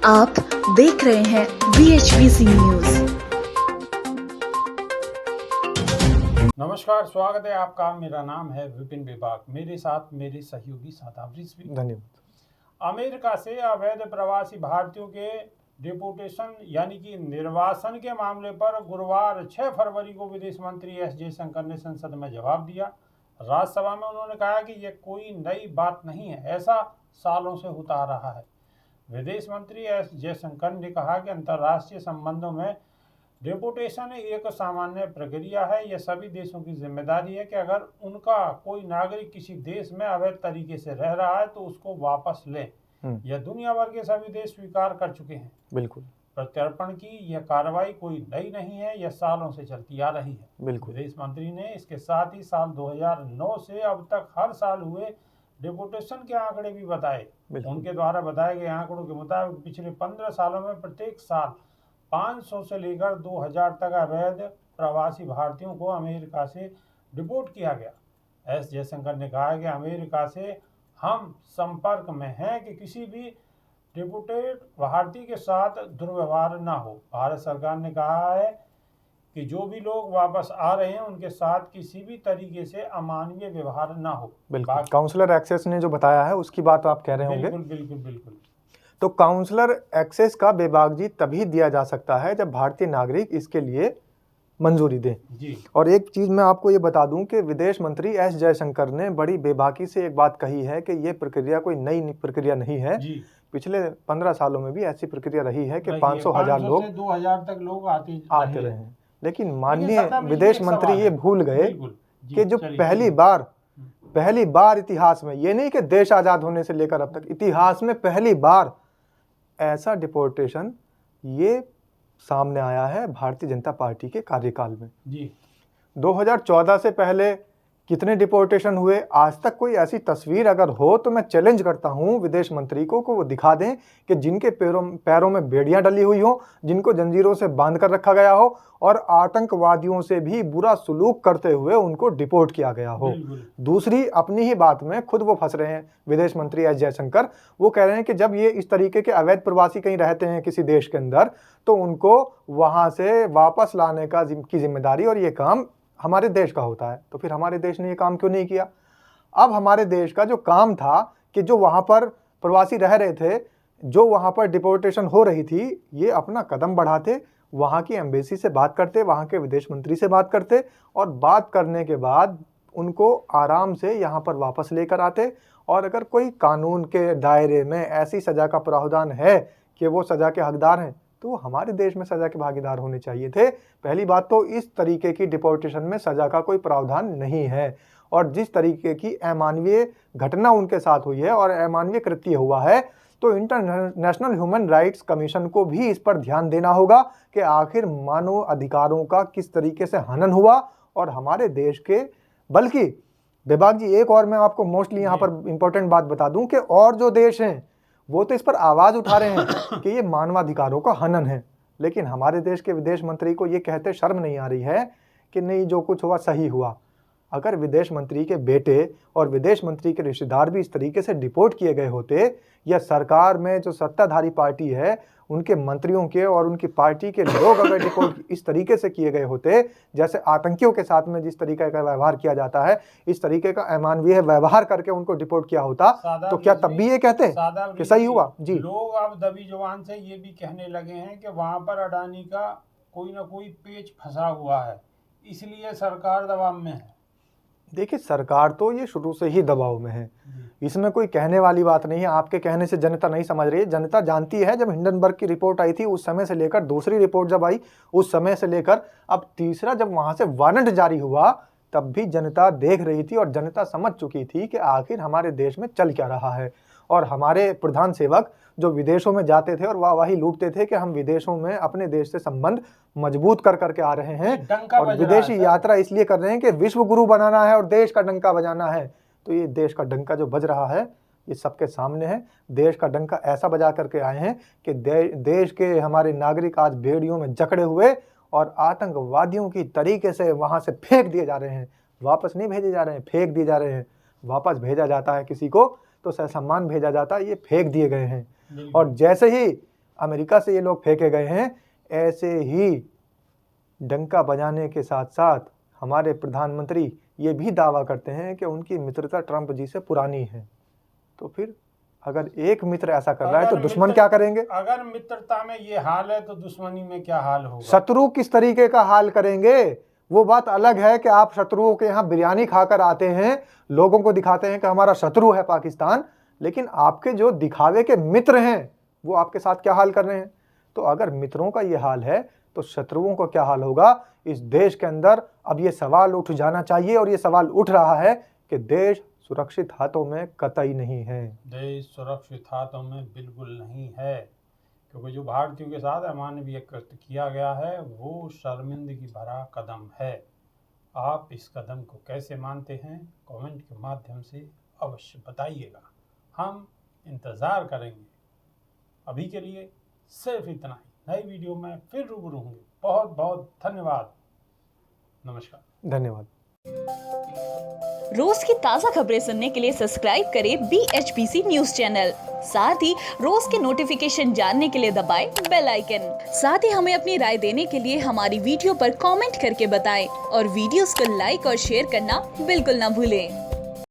आप देख रहे हैं VHVC न्यूज। नमस्कार, स्वागत है आपका। मेरा नाम है विपिन विभाग। मेरे साथ मेरे सहयोगी सादाब रिजवी। धन्यवाद। अमेरिका से अवैध प्रवासी भारतीयों के डिपोर्टेशन यानी कि निर्वासन के मामले पर गुरुवार 6 फरवरी को विदेश मंत्री एस जयशंकर ने संसद में जवाब दिया। राज्यसभा में उन्होंने कहा कि यह कोई नई बात नहीं है, ऐसा सालों से होता आ रहा है। विदेश मंत्री एस जयशंकर ने कहा कि अंतर्राष्ट्रीय संबंधों में डिपोर्टेशन एक सामान्य प्रक्रिया है। यह सभी देशों की जिम्मेदारी है कि अगर उनका कोई नागरिक किसी देश में अवैध तरीके से रह रहा है तो उसको वापस ले। यह दुनिया भर के सभी देश स्वीकार कर चुके हैं। बिल्कुल। प्रत्यर्पण की यह कार्रवाई कोई नई नहीं है, यह सालों से चलती आ रही है। बिल्कुल। विदेश मंत्री ने इसके साथ ही साल 2009 से अब तक हर साल हुए डिपोर्टेशन के आंकड़े भी बताए। उनके द्वारा बताए गए आंकड़ों के मुताबिक पिछले 15 सालों में प्रत्येक साल 500 से लेकर 2000 तक अवैध प्रवासी भारतीयों को अमेरिका से डिपोर्ट किया गया। एस जयशंकर ने कहा कि अमेरिका से हम संपर्क में हैं कि किसी भी डिपोर्टेड भारतीय के साथ दुर्व्यवहार न हो। भारत सरकार ने कहा है कि जो भी लोग वापस आ रहे हैं उनके साथ किसी भी तरीके से अमानवीय व्यवहार ना हो। बिल्कुल। काउंसलर एक्सेस ने जो बताया है उसकी बात आप कह रहे होंगे। बिल्कुल बिल्कुल बिल्कुल। तो काउंसलर एक्सेस का बेबाकजी तभी दिया जा सकता है जब भारतीय नागरिक इसके लिए मंजूरी दें जी। और एक चीज मैं आपको ये बता दूं कि विदेश मंत्री एस जयशंकर ने बड़ी बेबाकी से एक बात कही है कि ये प्रक्रिया कोई नई प्रक्रिया नहीं है जी। पिछले 15 सालों में भी ऐसी प्रक्रिया रही है कि 500,000 लोग 2000 तक लोग आते रहे हैं। लेकिन माननीय विदेश मंत्री ये भूल गए कि जो पहली बार इतिहास में, ये नहीं कि देश आजाद होने से लेकर अब तक, इतिहास में पहली बार ऐसा डिपोर्टेशन ये सामने आया है भारतीय जनता पार्टी के कार्यकाल में जी। 2014 से पहले कितने डिपोर्टेशन हुए, आज तक कोई ऐसी तस्वीर अगर हो तो मैं चैलेंज करता हूं विदेश मंत्री को वो दिखा दें कि जिनके पैरों में बेड़ियां डली हुई हो, जिनको जंजीरों से बांध कर रखा गया हो और आतंकवादियों से भी बुरा सलूक करते हुए उनको डिपोर्ट किया गया हो। दूसरी, अपनी ही बात में खुद वो फंस रहे हैं विदेश मंत्री एस जयशंकर। वो कह रहे हैं कि जब ये इस तरीके के अवैध प्रवासी कहीं रहते हैं किसी देश के अंदर तो उनको वहां से वापस लाने की जिम्मेदारी और ये काम हमारे देश का होता है। तो फिर हमारे देश ने ये काम क्यों नहीं किया? अब हमारे देश का जो काम था कि जो वहां पर प्रवासी रह रहे थे, जो वहां पर डिपोर्टेशन हो रही थी, ये अपना कदम बढ़ाते, वहां की एम्बेसी से बात करते, वहां के विदेश मंत्री से बात करते और बात करने के बाद उनको आराम से यहाँ पर वापस लेकर आते। और अगर कोई कानून के दायरे में ऐसी सजा का प्रावधान है कि वो सजा के हकदार हैं तो हमारे देश में सजा के भागीदार होने चाहिए थे। पहली बात तो इस तरीके की डिपोर्टेशन में सजा का कोई प्रावधान नहीं है और जिस तरीके की अमानवीय घटना उनके साथ हुई है और अमानवीय कृत्य हुआ है तो इंटरनेशनल ह्यूमन राइट्स कमीशन को भी इस पर ध्यान देना होगा कि आखिर मानव अधिकारों का किस तरीके से हनन हुआ। और हमारे देश के, बल्कि विभाग जी एक और मैं आपको मोस्टली यहाँ पर इंपॉर्टेंट बात बता दूं कि और जो देश हैं वो तो इस पर आवाज उठा रहे हैं कि ये मानवाधिकारों का हनन है, लेकिन हमारे देश के विदेश मंत्री को ये कहते शर्म नहीं आ रही है कि नहीं जो कुछ हुआ सही हुआ। अगर विदेश मंत्री के बेटे और विदेश मंत्री के रिश्तेदार भी इस तरीके से डिपोर्ट किए गए होते या सरकार में जो सत्ताधारी पार्टी है उनके मंत्रियों के और उनकी पार्टी के लोग अगर डिपोर्ट इस तरीके से किए गए होते, जैसे आतंकियों के साथ में जिस तरीके का व्यवहार किया जाता है, इस तरीके का अमानवीय व्यवहार करके उनको डिपोर्ट किया होता तो क्या तब भी ये कहते कि सही हुआ जी? लोग अब दबी जुबान से ये भी कहने लगे हैं कि वहां पर अडानी का कोई ना कोई पेच फंसा हुआ है, इसलिए सरकार दबाव में है। देखिए, सरकार तो ये शुरू से ही दबाव में है, इसमें कोई कहने वाली बात नहीं है। आपके कहने से जनता नहीं समझ रही है, जनता जानती है। जब हिंडनबर्ग की रिपोर्ट आई थी उस समय से लेकर दूसरी रिपोर्ट जब आई उस समय से लेकर अब तीसरा जब वहां से वारंट जारी हुआ तब भी जनता देख रही थी और जनता समझ चुकी थी कि आखिर हमारे देश में चल क्या रहा है। और हमारे प्रधान सेवक जो विदेशों में जाते थे और वाहवाही लूटते थे कि हम विदेशों में अपने देश से संबंध मजबूत कर करके आ रहे हैं और विदेशी यात्रा इसलिए कर रहे हैं कि विश्व गुरु बनाना है और देश का डंका बजाना है। तो ये देश का डंका जो बज रहा है ये सबके सामने है। देश का डंका ऐसा बजा करके आए हैं कि देश के हमारे नागरिक आज बेड़ियों में जकड़े हुए और आतंकवादियों की तरीके से वहां से फेंक दिए जा रहे हैं। वापस नहीं भेजे जा रहे हैं, फेंक दिए जा रहे हैं। वापस भेजा जाता है किसी को तो ससम्मान भेजा जाता है, ये फेंक दिए गए हैं। और जैसे ही अमेरिका से ये लोग फेंके गए हैं, ऐसे ही डंका बजाने के साथ साथ हमारे प्रधानमंत्री ये भी दावा करते हैं कि उनकी मित्रता ट्रंप जी से पुरानी है। तो फिर अगर एक मित्र ऐसा कर रहा है तो दुश्मन क्या करेंगे? अगर मित्रता में ये हाल है तो दुश्मनी में क्या हाल होगा? शत्रु किस तरीके का हाल करेंगे? वो बात अलग है कि आप शत्रुओं के यहाँ बिरयानी खाकर आते हैं, लोगों को दिखाते हैं कि हमारा शत्रु है पाकिस्तान, लेकिन आपके जो दिखावे के मित्र हैं वो आपके साथ क्या हाल कर रहे हैं? तो अगर मित्रों का ये हाल है तो शत्रुओं का क्या हाल होगा? इस देश के अंदर अब ये सवाल उठ जाना चाहिए, और ये सवाल उठ रहा है कि देश सुरक्षित हाथों में कतई नहीं है। देश सुरक्षित हाथों में बिल्कुल नहीं है, क्योंकि जो भारतीयों के साथ अमानवीय कृत्य किया गया है वो शर्मिंदगी भरा कदम है। आप इस कदम को कैसे मानते हैं? कमेंट के माध्यम से अवश्य बताइएगा, हम इंतज़ार करेंगे। अभी के लिए सिर्फ इतना ही, नई वीडियो में फिर रूबरू होंगे। बहुत बहुत धन्यवाद, नमस्कार। धन्यवाद। रोज की ताज़ा खबरें सुनने के लिए सब्सक्राइब करें BHPC न्यूज चैनल। साथ ही रोज के नोटिफिकेशन जानने के लिए दबाएं बेल आइकन। साथ ही हमें अपनी राय देने के लिए हमारी वीडियो पर कमेंट करके बताएं और वीडियोस को लाइक और शेयर करना बिल्कुल ना भूलें।